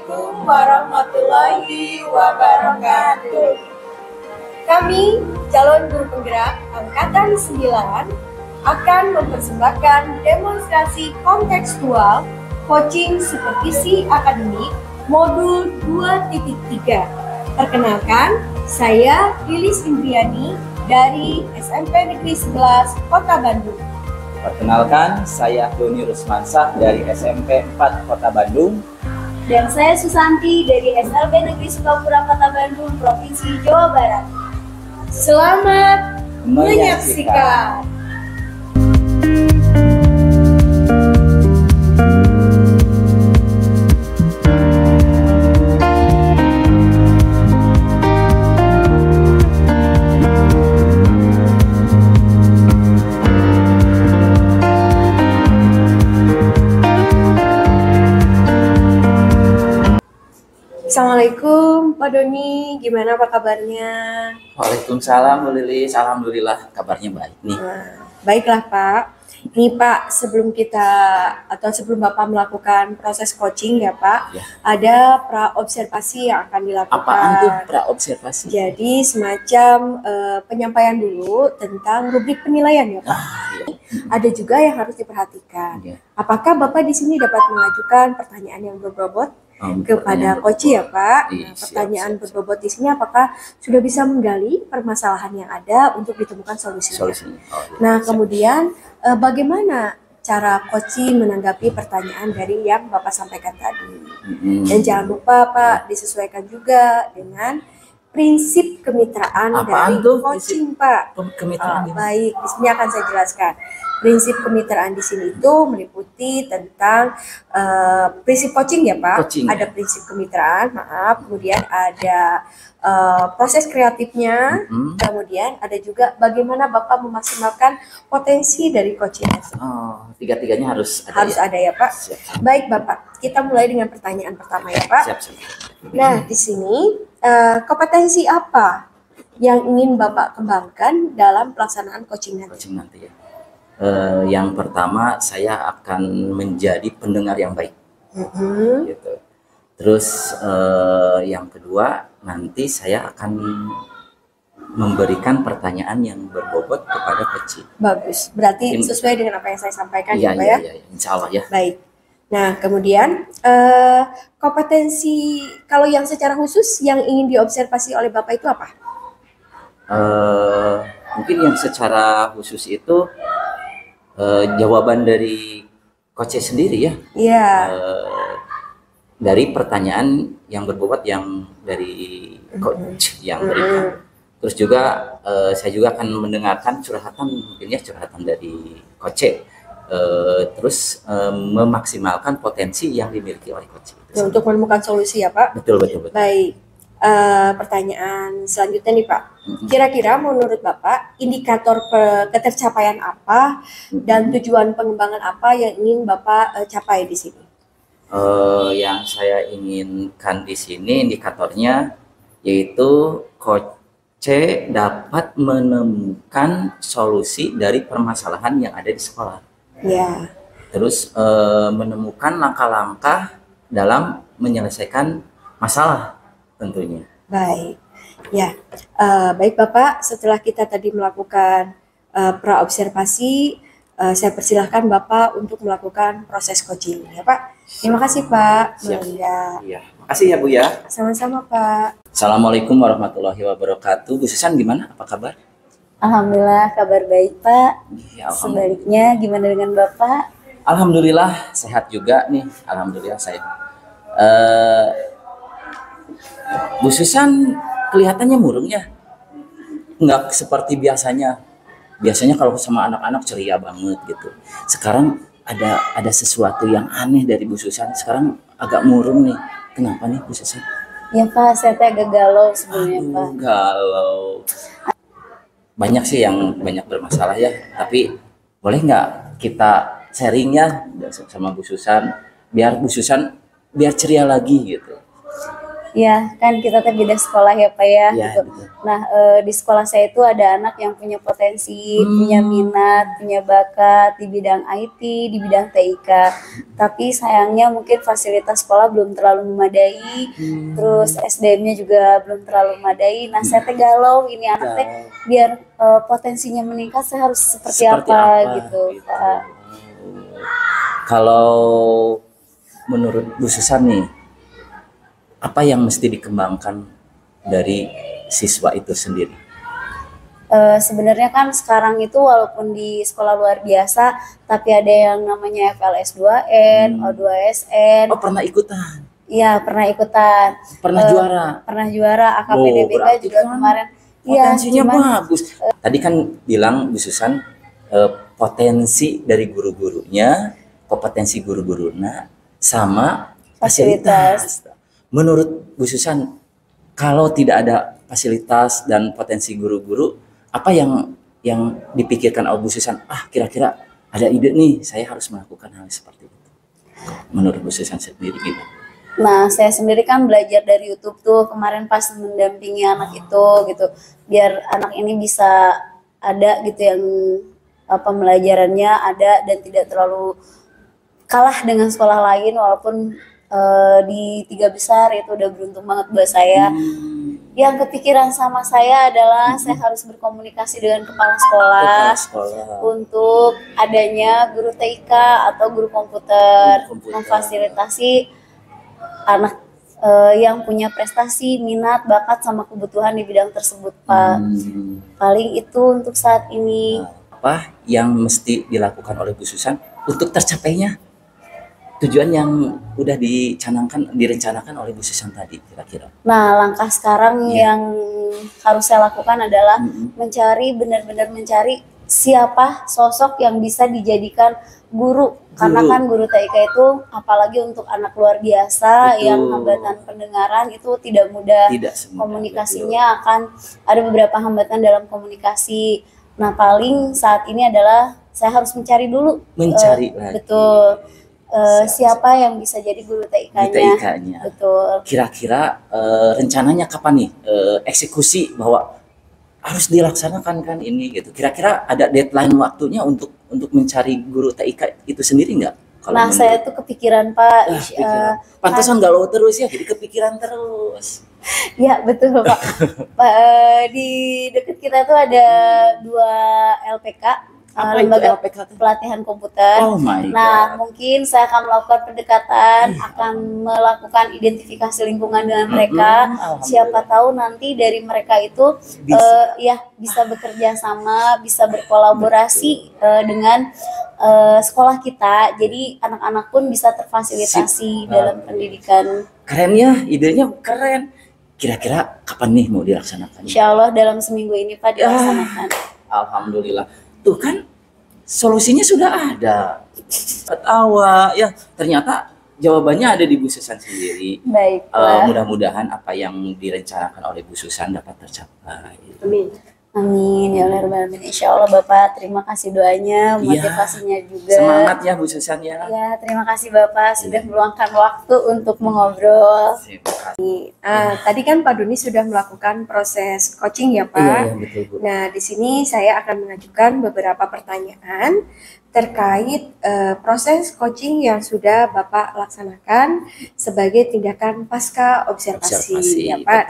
Assalamualaikum warahmatullahi wabarakatuh. Kami, calon guru penggerak Angkatan 9, akan mempersembahkan demonstrasi kontekstual coaching supervisi akademik modul 2.3. Perkenalkan, saya Lilis Indriani dari SMP Negeri 11 Kota Bandung. Perkenalkan, saya Doni Rusmansah dari SMP 4 Kota Bandung. Dan saya Susanti dari SLB Negeri Sukapura Kota Bandung, Provinsi Jawa Barat. Selamat menyaksikan. Assalamualaikum Pak Doni, gimana Pak kabarnya? Waalaikumsalam Bu Lilis, alhamdulillah kabarnya baik nih. Baiklah Pak. Nih Pak, sebelum Bapak melakukan proses coaching ya Pak, Ya. ada pra-observasi yang akan dilakukan. Apaan tuh pra-observasi? Jadi semacam penyampaian dulu tentang rubrik penilaian ya Pak. Iya. Ada juga yang harus diperhatikan. Ya. Apakah Bapak di sini dapat mengajukan pertanyaan yang berbobot kepada coach ya Pak? Nah, pertanyaan berbobot di sini apakah sudah bisa menggali permasalahan yang ada untuk ditemukan solusinya. Oh, iya. Nah, kemudian bagaimana cara coaching menanggapi pertanyaan dari yang Bapak sampaikan tadi? Dan jangan lupa Pak, disesuaikan juga dengan prinsip kemitraan Apaan dari tuh coaching Pak. Kemitraan gimana? Baik, di sini akan saya jelaskan. Prinsip kemitraan di sini itu meliputi tentang prinsip coaching ya Pak. Coaching. Ada prinsip kemitraan, maaf. Kemudian ada proses kreatifnya. Kemudian ada juga bagaimana Bapak memaksimalkan potensi dari coaching. Oh, tiga-tiganya harus Ada ya Pak. Siap. Baik Bapak, kita mulai dengan pertanyaan pertama ya Pak. Siap. Nah, di sini kompetensi apa yang ingin Bapak kembangkan dalam pelaksanaan coaching nanti? Coaching nanti ya. Yang pertama, saya akan menjadi pendengar yang baik. Gitu. Terus yang kedua, nanti saya akan memberikan pertanyaan yang berbobot kepada coaching. Bagus, berarti sesuai dengan apa yang saya sampaikan Iya, ya Pak ya? iya, insya Allah ya. Baik. Nah, kemudian kompetensi kalau yang secara khusus yang ingin diobservasi oleh Bapak itu apa? Mungkin yang secara khusus itu jawaban dari coach sendiri ya. Iya. Dari pertanyaan yang berbobot yang dari coach yang berikan. Terus juga saya juga akan mendengarkan curhatan, mungkin ya curhatan dari coach. Terus memaksimalkan potensi yang dimiliki oleh coach. Untuk menemukan solusi ya Pak? Betul. Baik. Pertanyaan selanjutnya nih Pak. Kira-kira menurut Bapak indikator ketercapaian apa dan tujuan pengembangan apa yang ingin Bapak capai di sini? Yang saya inginkan di sini indikatornya yaitu coach dapat menemukan solusi dari permasalahan yang ada di sekolah. Ya. Terus menemukan langkah-langkah dalam menyelesaikan masalah tentunya. Baik. Ya. Baik Bapak, setelah kita tadi melakukan pra-observasi, saya persilahkan Bapak untuk melakukan proses coaching ya Pak. Terima kasih Pak. Siap. Iya. Makasih ya Bu ya. Sama-sama Pak. Assalamualaikum warahmatullahi wabarakatuh. Bu Susan gimana? Apa kabar? Alhamdulillah kabar baik Pak. Ya, Sebaliknya gimana dengan Bapak? Alhamdulillah sehat juga nih. Alhamdulillah saya. Bu Susan kelihatannya murung ya. Nggak seperti biasanya. Biasanya kalau sama anak-anak ceria banget gitu. Sekarang ada sesuatu yang aneh dari Bu Susan. Sekarang agak murung nih. Kenapa nih Bu Susan? Ya Pak, saya agak galau sebenarnya Pak. Galau. Banyak sih yang banyak bermasalah ya. Tapi boleh nggak kita sharing ya sama Bu Susan. Biar Bu Susan biar ceria lagi gitu. Ya, kan kita teh beda sekolah ya Pak ya, Iya, gitu. betul. Nah, di sekolah saya itu ada anak yang punya potensi, punya minat, punya bakat di bidang IT, di bidang TIK. Tapi sayangnya mungkin fasilitas sekolah belum terlalu memadai, terus SDM-nya juga belum terlalu memadai. Nah, saya teh galau ini anak teh biar potensinya meningkat saya harus seperti apa gitu, Pak. Kalau menurut Bu Susan nih, apa yang mesti dikembangkan dari siswa itu sendiri? Sebenarnya kan sekarang itu walaupun di sekolah luar biasa, tapi ada yang namanya FLS 2N, O2SN. Oh, pernah ikutan? Iya, pernah ikutan. Pernah juara? Pernah juara. AKPDBK berarti juga kan kemarin. Iya, Potensinya cuman bagus. Tadi kan bilang Bu Susan potensi dari guru-gurunya, kompetensi guru-gurunya, sama fasilitas. Menurut Bu Susan, kalau tidak ada fasilitas dan potensi guru-guru, apa yang dipikirkan oleh Bu Susan? Kira-kira ada ide nih, saya harus melakukan hal seperti itu. Menurut Bu Susan sendiri gimana? Nah, saya sendiri kan belajar dari YouTube tuh kemarin pas mendampingi anak itu gitu, biar anak ini bisa ada gitu yang pembelajarannya ada dan tidak terlalu kalah dengan sekolah lain walaupun di 3 besar itu udah beruntung banget buat saya. Yang kepikiran sama saya adalah saya harus berkomunikasi dengan kepala sekolah untuk adanya guru TIK atau guru komputer. Memfasilitasi anak yang punya prestasi, minat, bakat sama kebutuhan di bidang tersebut, Pak. Paling itu untuk saat ini. Apa yang mesti dilakukan oleh Bu Susan untuk tercapainya tujuan yang udah direncanakan oleh Bu Susan tadi kira-kira? Nah, langkah sekarang yang harus saya lakukan adalah benar-benar mencari siapa sosok yang bisa dijadikan guru. Karena kan guru TIK itu apalagi untuk anak luar biasa yang hambatan pendengaran itu tidak mudah. Komunikasinya akan ada beberapa hambatan dalam komunikasi. Nah, paling saat ini adalah saya harus mencari dulu. Lagi. Betul. Siapa yang bisa jadi guru TIK-nya. Betul. Kira-kira rencananya kapan nih eksekusi bahwa harus dilaksanakan kan ini gitu. Kira-kira ada deadline waktunya untuk mencari guru TIK itu sendiri nggak? Nah, saya tuh kepikiran Pak. Pantesan galau terus ya, jadi kepikiran terus. Ya betul Pak. Di dekat kita tuh ada 2 LPK. Lembaga pelatihan komputer. Nah, mungkin saya akan melakukan pendekatan, akan melakukan identifikasi lingkungan dengan mereka. Siapa tahu nanti dari mereka itu bisa bekerja sama, bisa berkolaborasi dengan sekolah kita. Jadi anak-anak pun bisa terfasilitasi dalam pendidikan. Keren ya, idenya keren. Kira-kira kapan nih mau dilaksanakan? Insya Allah dalam seminggu ini Pak dilaksanakan. Alhamdulillah. Tuh kan solusinya sudah ada. Ya ternyata jawabannya ada di Bu Susan sendiri. Baiklah. Mudah-mudahan apa yang direncanakan oleh Bu Susan dapat tercapai. Amin. Amin ya Allah Rabbal Alamin. Insya Allah Bapak, terima kasih doanya, motivasinya juga. Semangat ya Bu Susan ya. Ya, terima kasih Bapak sudah meluangkan waktu untuk mengobrol. Tadi kan Pak Doni sudah melakukan proses coaching ya Pak. Iya, betul, Bu. Nah di sini saya akan mengajukan beberapa pertanyaan terkait proses coaching yang sudah Bapak laksanakan sebagai tindakan pasca observasi ya Pak.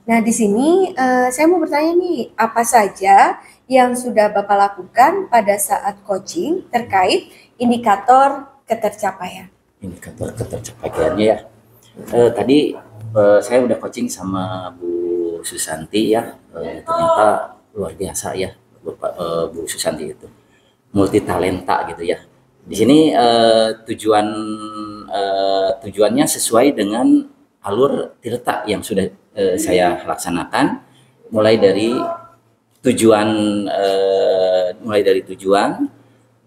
Nah di sini saya mau bertanya nih, apa saja yang sudah Bapak lakukan pada saat coaching terkait indikator ketercapaian? Indikator ketercapaiannya ya. Tadi saya udah coaching sama Bu Susanti ya. Ternyata luar biasa ya Bu Susanti itu. Multi talenta gitu ya. Di sini tujuannya sesuai dengan alur tirta yang sudah saya laksanakan, mulai dari tujuan,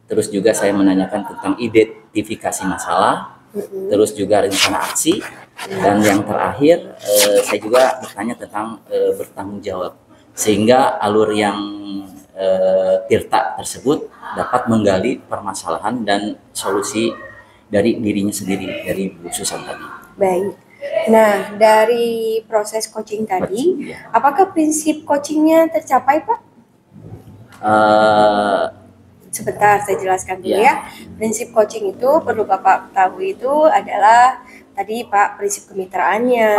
terus juga saya menanyakan tentang identifikasi masalah, terus juga rencana aksi, dan yang terakhir saya juga bertanya tentang bertanggung jawab, sehingga alur yang tirta tersebut dapat menggali permasalahan dan solusi dari dirinya sendiri, dari Bu Susan tadi. Baik, Nah, dari proses coaching tadi, Ya. apakah prinsip coachingnya tercapai, Pak? Sebentar, saya jelaskan dulu ya. Prinsip coaching itu perlu Bapak ketahui itu adalah tadi Pak prinsip kemitraannya,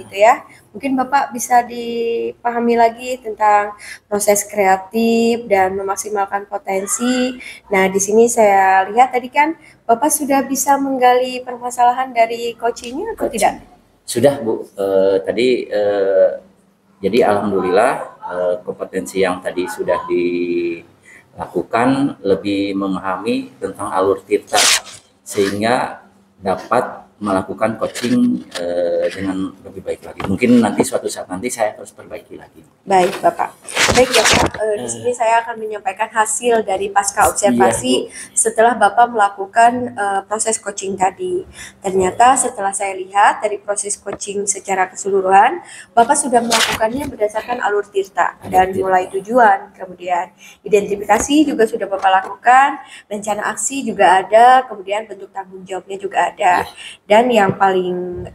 gitu ya. Mungkin Bapak bisa dipahami lagi tentang proses kreatif dan memaksimalkan potensi. Nah, di sini saya lihat tadi kan Bapak sudah bisa menggali permasalahan dari coachingnya atau tidak? Sudah Bu, tadi jadi alhamdulillah kompetensi yang tadi sudah dilakukan lebih memahami tentang alur tirta sehingga dapat melakukan coaching dengan lebih baik lagi. Mungkin nanti suatu saat nanti saya harus perbaiki lagi. Baik Bapak. Baik ya Pak, di sini saya akan menyampaikan hasil dari pasca observasi setelah Bapak melakukan proses coaching tadi. Ternyata setelah saya lihat dari proses coaching secara keseluruhan, Bapak sudah melakukannya berdasarkan alur tirta dan mulai tujuan, kemudian identifikasi juga sudah Bapak lakukan, rencana aksi juga ada, kemudian bentuk tanggung jawabnya juga ada. Dan yang paling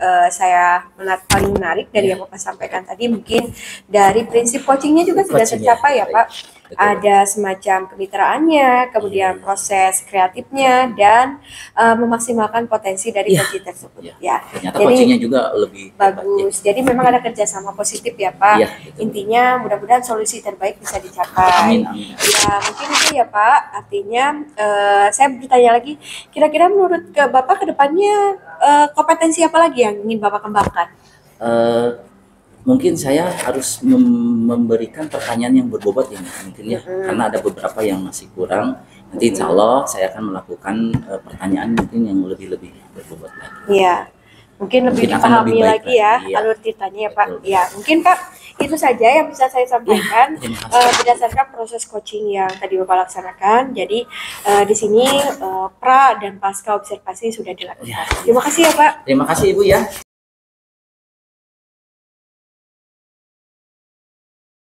paling menarik dari yang Bapak sampaikan tadi mungkin dari prinsip coachingnya juga sudah tercapai ya Pak. Ada semacam kemitraannya, kemudian proses kreatifnya dan memaksimalkan potensi dari coaching tersebut ya. Ternyata coachingnya juga lebih bagus. Jadi memang ada kerjasama positif ya Pak. Intinya mudah-mudahan solusi terbaik bisa dicapai. Amin, amin. Ya mungkin itu ya Pak. Artinya saya bertanya lagi, kira-kira menurut Bapak ke depannya kompetensi apa lagi yang ingin Bapak kembangkan? Mungkin saya harus memberikan pertanyaan yang berbobot ya mungkin ya, karena ada beberapa yang masih kurang. Nanti insya Allah saya akan melakukan pertanyaan mungkin yang lebih berbobot lagi. Iya, mungkin lebih dipahami lagi ya alur tirtanya ya Pak. Ya mungkin Pak itu saja yang bisa saya sampaikan berdasarkan proses coaching yang tadi Bapak laksanakan. Jadi di sini pra dan pasca observasi sudah dilakukan. Terima kasih ya Pak. Terima kasih Ibu ya.